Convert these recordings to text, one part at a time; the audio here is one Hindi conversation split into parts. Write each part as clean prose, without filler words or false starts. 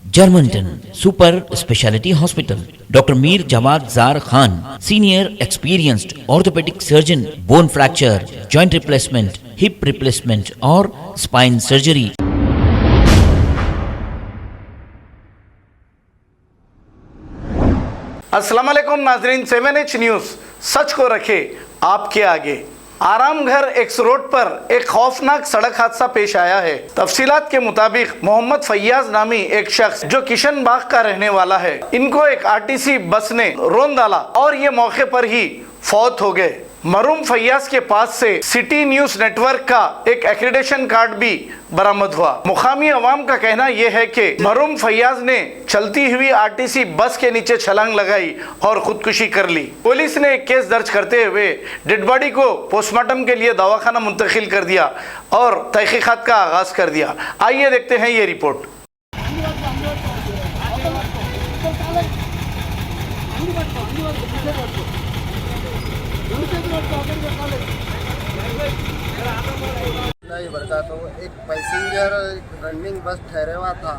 Germanton super speciality hospital, doctor Mir Jawad Zar Khan, senior experienced orthopaedic surgeon, bone fracture, joint replacement, hip replacement और स्पाइन सर्जरी। अस्सलाम वालेकुम नाजरीन, 7H न्यूज़ सच को रखे आपके आगे। आराम घर एक्स रोड पर एक खौफनाक सड़क हादसा पेश आया है। तफसीलात के मुताबिक मोहम्मद फैयाज नामी एक शख्स जो किशन बाग का रहने वाला है, इनको एक आरटीसी बस ने रौंद डाला और ये मौके पर ही फौत हो गए। मरूम फैयाज के पास से सिटी न्यूज नेटवर्क का एक एक्रेडिटेशन कार्ड भी बरामद हुआ। मुकामी अवाम का कहना यह है कि मरूम फैयाज ने चलती हुई आरटीसी बस के नीचे छलांग लगाई और खुदकुशी कर ली। पुलिस ने एक केस दर्ज करते हुए डेड बॉडी को पोस्टमार्टम के लिए दवाखाना मुंतकिल कर दिया और तहकीकात का आगाज कर दिया। आइए देखते हैं ये रिपोर्ट। तो एक पैसेंजर रनिंग बस ठहरे हुआ था।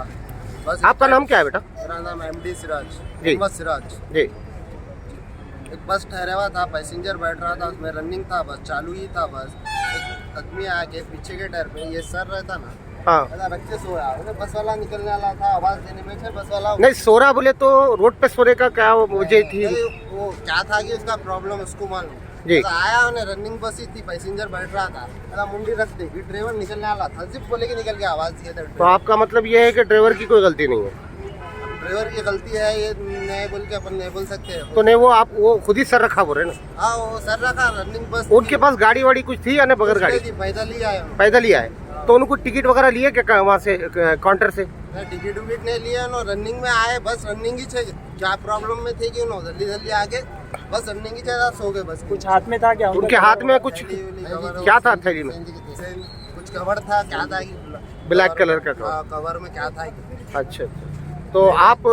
बस आपका नाम क्या है बेटा? मेरा नाम MD सिराज, जी। मोहम्मद सिराज जी। एक बस ठहरा हुआ था, पैसेंजर बैठ रहा था, उसमें रनिंग था, बस चालू ही था। बस एक आदमी आके पीछे के टायर पे ये सर रहता ना, हाँ, बच्चे सो रहा है, बस वाला निकलने वाला था, आवाज देने में से बस वाला नहीं सोरा बोले तो रोड पे सोने का क्या वजह थी? वो क्या था कि उसका प्रॉब्लम उसको मालूम जी। तो आया उन्हें, रनिंग बस ही थी, पैसेंजर बैठ रहा था, मुंडी रख दी, ड्राइवर निकलने वाला था, जिप बोले कि निकल के आवाज दिया था। तो आपका मतलब ये है कि ड्राइवर की कोई गलती नहीं है? ड्राइवर की गलती है ये नहीं बोल के अपन नहीं बोल सकते। तो नहीं वो खुद ही सर रखा बोल रहे ना? हाँ वो सर रखा, रनिंग बस उनके पास गाड़ी वाड़ी कुछ थी या नहीं? बगैर गाड़ी पैदल ही आए, पैदल ही आए। तो उनको टिकट वगैरह लिए क्या वहाँ से काउंटर से? टिकट विकट नहीं लिया ना, रनिंग में आए, बस रनिंग ही चाहिए। क्या प्रॉब्लम में थे कि उन्होंने जल्दी जल्दी आके बस रनिंग ही चाहिए, सो गए। बस कुछ हाथ में था क्या? उनके हाथ में कुछ क्या था? थैली में कुछ कवर था, क्या था? ब्लैक कलर का कवर में क्या था? अच्छा। तो आप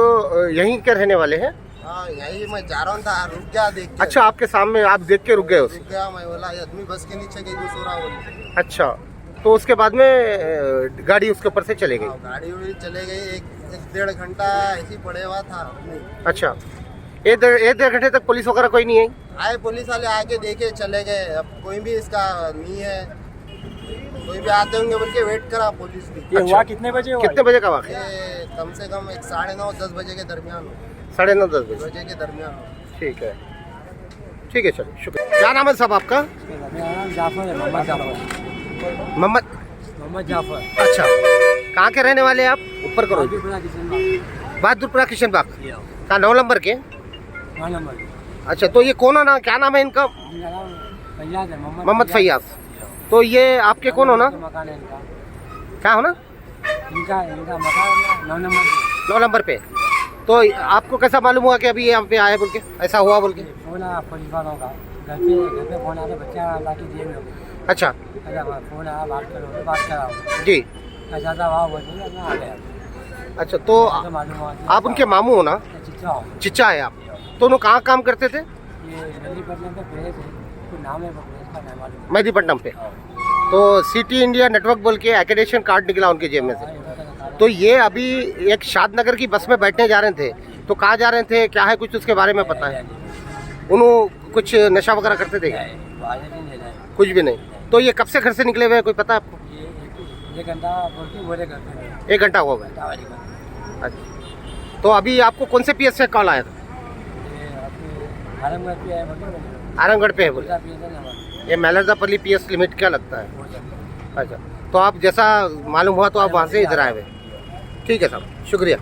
यहीं के रहने वाले हैं? हाँ यही मैं जा रहा था, रुक गया देख के। अच्छा, आपके सामने आप देख के रुक गए उसे? रुक गया, मैं बोला ये आदमी बस के नीचे गई, सो रहा बोल। अच्छा, तो उसके बाद में गाड़ी उसके ऊपर से चले गई? गाड़ी उड़ी चले गई, एक डेढ़ घंटा ऐसे पड़े हुआ था। अच्छा, एक डेढ़ घंटे तक पुलिस वगैरह कोई नहीं आई? आए पुलिस वाले आके देखे चले गए। अब कोई भी इसका नहीं है, कोई भी आते होंगे बोल के वेट करा पुलिस भी। ये हुआ कितने बजे का वाक़या? ये कम से कम एक 9:30-10 बजे के दरमियान हो। 9:30-10 बजे के दरमियान हो। ठीक है, ठीक है, चलिए, शुक्रिया। क्या नाम है साहब आपका? मेरा नाम जाफर है, मोहम्मद जाफर। मोहम्मद जाफर। अच्छा, कहाँ के रहने वाले हैं आप? ऊपर करो। बहादुरपुरा किशन बाग का 9 नंबर के। 9 नंबर। अच्छा, तो ये कौन हो ना, क्या नाम है इनका? फैयाज है, मोहम्मद फैयाज। तो ये आपके कौन हो ना? मकान है इनका। क्या हो ना? इनका मकान 9 नंबर। 9 नंबर पे। तो आपको कैसा मालूम हुआ कि अभी यहाँ पे आए बोल के, ऐसा हुआ बोल के? फोन आया पुलिस वालों का, घर पे फोन आया, बच्चा ला के दिए मेरे को। अच्छा, फोन आया, बात करा जी। ऐसा था, वहाँ बोल मैं आ गया। अच्छा, तो मालूम हुआ आप उनके मामू हो ना? चिच्चा है आप। तो उन्होंने कहाँ काम करते थे? ये मेहदीपट्टनम पे प्रेस है, कोई नाम है प्रेस का, नहीं मालूम। मेहदीपट्टनम पे। तो सिटी इंडिया नेटवर्क बोल के एक्रेडिटेशन कार्ड निकला उनके जेब में से। तो ये अभी एक शादनगर की बस में बैठने जा रहे थे, तो कहाँ जा रहे थे, क्या है कुछ उसके बारे में पता है? उन्होंने कुछ नशा वगैरह करते थे? कुछ भी नहीं। तो ये कब से घर से निकले हुए हैं, कोई पता है आपको? एक घंटा बोले करते। 1 घंटा हो गया। अच्छा, तो अभी आपको कौन से PS से कॉल आया था? आरामगढ़ पे है बोले। ये मैलरदापल्ली PS लिमिट क्या लगता है? अच्छा, तो आप जैसा मालूम हुआ तो आप वहाँ से इधर आए हुए। ठीक है साहब, शुक्रिया।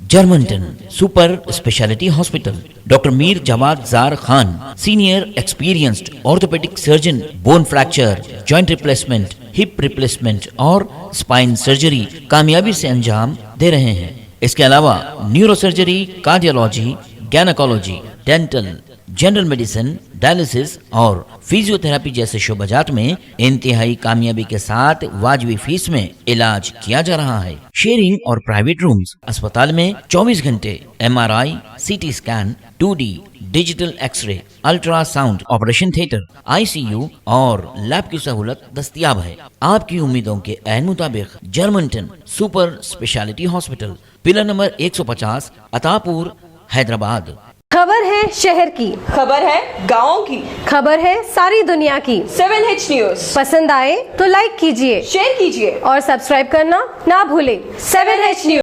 Germanten super speciality hospital, doctor Mir Jawad Zar Khan, senior experienced orthopaedic surgeon, bone fracture, joint replacement, hip replacement और स्पाइन सर्जरी कामयाबी से अंजाम दे रहे हैं। इसके अलावा neurosurgery, cardiology, gynaecology, dental, general medicine, dialysis और फिजियोथेरेपी जैसे शोबाजात में इंतहाई कामयाबी के साथ वाजबी फीस में इलाज किया जा रहा है। शेयरिंग और प्राइवेट रूम्स। अस्पताल में 24 घंटे MRI, CT scan, 2D digital x ray, ultrasound, operation theatre, ICU और लैब की सहूलत दस्तयाब है। आपकी उम्मीदों के ऐन मुताबिक Germanten super speciality hospital, pillar number 150, Attapur, Hyderabad. खबर है शहर की, खबर है गाँव की, खबर है सारी दुनिया की। 7H न्यूज पसंद आए तो लाइक कीजिए, शेयर कीजिए और सब्सक्राइब करना ना भूलें। 7H news.